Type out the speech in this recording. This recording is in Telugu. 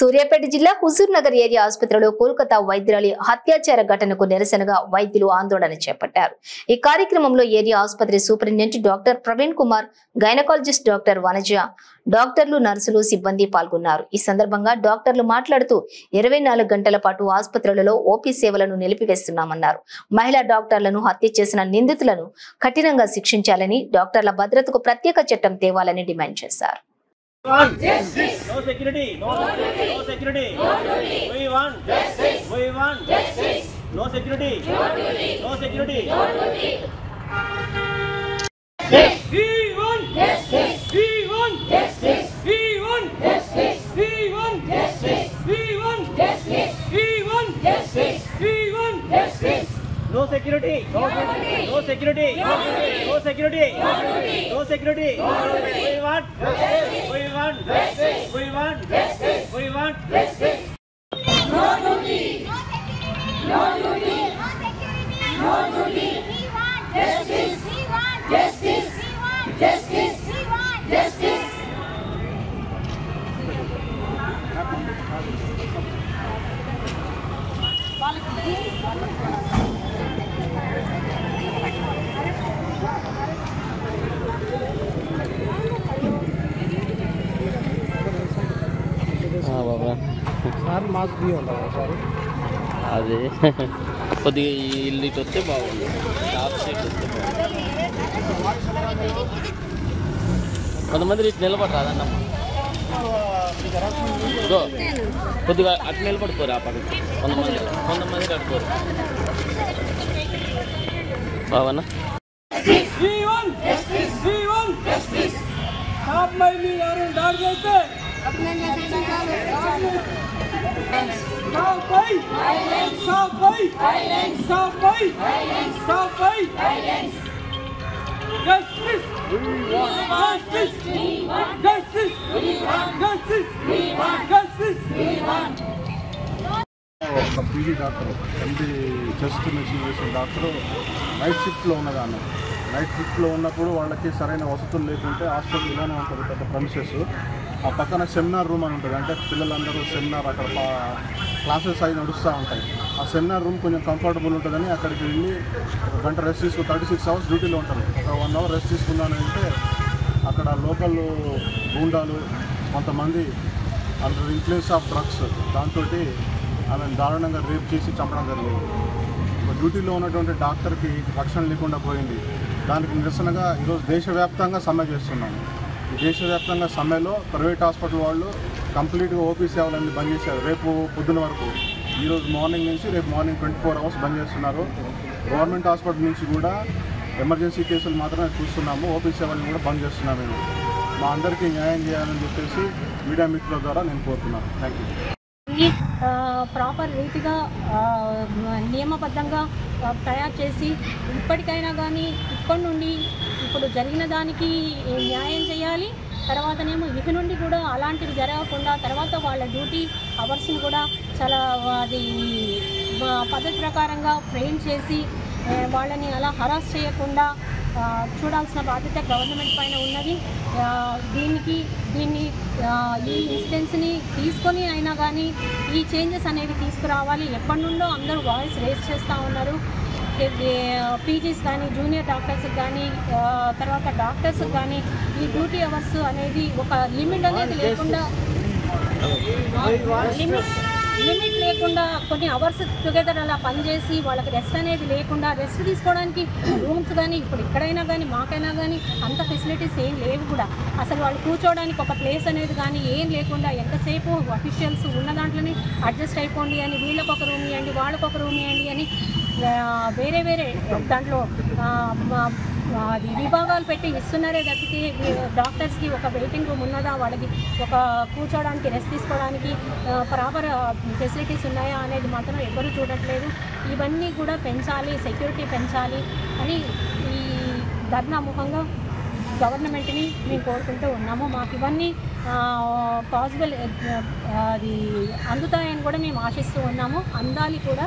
సూర్యాపేట జిల్లా హుజూర్ నగర్ ఏరియా ఆసుపత్రిలో కోల్కతా వైద్యురాలి హత్యాచార ఘటనకు నిరసనగా వైద్యులు ఆందోళన చేపట్టారు. ఈ కార్యక్రమంలో ఏరియా ఆసుపత్రి superintendent doctor Praveen Kumar, gynaecologist doctor Vanaja, డాక్టర్లు, నర్సులు, సిబ్బంది పాల్గొన్నారు. ఈ సందర్భంగా డాక్టర్లు మాట్లాడుతూ 24 గంటల పాటు ఆసుపత్రులలో ఓపీ సేవలను నిలిపివేస్తున్నామన్నారు. మహిళా డాక్టర్లను హత్య చేసిన నిందితులను కఠినంగా శిక్షించాలని, డాక్టర్ల భద్రతకు ప్రత్యేక చట్టం తేవాలని డిమాండ్ చేశారు. Justice. No security. No security. No security. No duty. We want justice. We want justice. No security. No duty. No security. No duty. We want justice. We want justice. We want justice. We want justice. We want justice. We want justice. We want justice. No security. No duty. No security. No duty. No security. No duty. No security. No duty. We want justice. We want justice. We want justice. We want justice. No duty. No duty. No security. No duty. We want justice. We want justice. We want justice. We want justice. Sir మాకు ఫ్రీ ఉంటుందా సార్? అదే కొద్దిగా ఇల్లు ఇటు వస్తే బాగుంది, టాప్ సీట్ వస్తే బాగుంది. కొంతమంది ఇటు నిలబడరాదన్న, కొద్దిగా అటు నిలబడుకోరు. ఆ పక్కన కొంతమంది కట్టుకోరు. బావన్నా ఒక పీజీ డాక్టర్, ఎండి చెస్ట్ మెషిన్ వేసిన డాక్టరు నైట్ షిఫ్ట్లో ఉన్నదాన్ని. నైట్ షిఫ్ట్లో ఉన్నప్పుడు వాళ్ళకి సరైన వసతులు లేకుంటే హాస్పిటల్ ఇలానే ఉంటుంది, పెద్ద ప్రెమిసెస్. ఆ పక్కన సెమినార్ రూమ్ అని ఉంటుంది, అంటే పిల్లలందరూ సెమినార్ అక్కడ క్లాసెస్ అవి నడుస్తూ ఉంటాయి. ఆ సెమినార్ రూమ్ కొంచెం కంఫర్టబుల్ ఉంటుందని అక్కడికి వెళ్ళి ఒక గంట రెస్ట్ తీసుకుని 36 hours డ్యూటీలో ఉంటారు. ఒక 1 hour రెస్ట్ తీసుకుందామని అంటే అక్కడ లోకల్ గూండాలు కొంతమంది అండర్ ఇన్ఫ్లుయెన్స్ ఆఫ్ డ్రగ్స్ దాంతో ఆమెను దారుణంగా రేప్ చేసి చంపడం జరిగింది. ఒక డ్యూటీలో ఉన్నటువంటి డాక్టర్కి రక్షణ లేకుండా పోయింది. దానికి నిరసనగా ఈరోజు దేశవ్యాప్తంగా సమ్మె చేస్తున్నాము. ఈ దేశవ్యాప్తంగా సమ్మెలో ప్రైవేట్ హాస్పిటల్ వాళ్ళు కంప్లీట్గా ఓపీ సేవలన్నీ బంద్ చేశారు. రేపు పొద్దున వరకు, ఈరోజు మార్నింగ్ నుంచి రేపు మార్నింగ్ 24 hours బంద్ చేస్తున్నారు. గవర్నమెంట్ హాస్పిటల్ నుంచి కూడా ఎమర్జెన్సీ కేసులు మాత్రమే చూస్తున్నాము, ఓపీ సేవలను కూడా బంద్ చేస్తున్నాము. మేము మా అందరికీ న్యాయం చేయాలని చెప్పేసి మీడియా మిత్రుల ద్వారా నేను కోరుతున్నాను. Thank you. ప్రాపర్ రీతిగా నియమబద్ధంగా తయారు చేసి ఇప్పటికైనా కానీ ఇప్పటి నుండి ఇప్పుడు జరిగిన దానికి న్యాయం చేయాలి. తర్వాతనేమో ఇక నుండి కూడా అలాంటివి జరగకుండా తర్వాత వాళ్ళ డ్యూటీ అవర్స్ని కూడా చాలా అది పద్ధతి ప్రకారంగా ఫ్రేమ్ చేసి వాళ్ళని అలా హరాస్ చేయకుండా చూడాల్సిన బాధ్యత గవర్నమెంట్ పైన ఉన్నది. దీన్ని ఈ ఇన్సిడెంట్స్ని తీసుకొని అయినా కానీ ఈ చేంజెస్ అనేవి తీసుకురావాలి. ఎప్పటి నుండో అందరూ వాయిస్ రేస్ చేస్తూ ఉన్నారు. పీజీస్ కానీ, జూనియర్ డాక్టర్స్కి కానీ, తర్వాత డాక్టర్స్కి కానీ ఈ డ్యూటీ అవర్స్ అనేది ఒక లిమిట్ అనేది లేకుండా లిమిట్ లేకుండా కొన్ని అవర్స్ టుగెదర్ అలా పనిచేసి వాళ్ళకి రెస్ట్ అనేది లేకుండా, రెస్ట్ తీసుకోవడానికి రూమ్స్ కానీ ఇప్పుడు ఎక్కడైనా కానీ మాకైనా కానీ అంత ఫెసిలిటీస్ ఏం లేవు కూడా. అసలు వాళ్ళు కూర్చోవడానికి ఒక ప్లేస్ అనేది కానీ ఏం లేకుండా ఎంతసేపు అఫీషియల్స్ ఉన్న దాంట్లోనే అడ్జస్ట్ అయిపోండి అని, వీళ్ళకొక రూమ్ ఇవ్వండి, వాళ్ళకొక రూమ్ ఇవ్వండి అని వేరే వేరే దాంట్లో అది విభాగాలు పెట్టి ఇస్తున్నారే తప్పితే డాక్టర్స్కి ఒక వెయిటింగ్ రూమ్ ఉన్నదా, వాళ్ళకి ఒక కూర్చోవడానికి రెస్ట్ తీసుకోవడానికి ప్రాపర్ ఫెసిలిటీస్ ఉన్నాయా అనేది మాత్రం ఎవరు చూడట్లేదు. ఇవన్నీ కూడా పెంచాలి, సెక్యూరిటీ పెంచాలి అని ఈ ధర్నా ముఖంగా గవర్నమెంట్ని మేము కోరుకుంటూ ఉన్నాము. మాకు ఇవన్నీ పాసిబుల్ అది అందుతాయని కూడా మేము ఆశిస్తూ ఉన్నాము. అందాలి కూడా.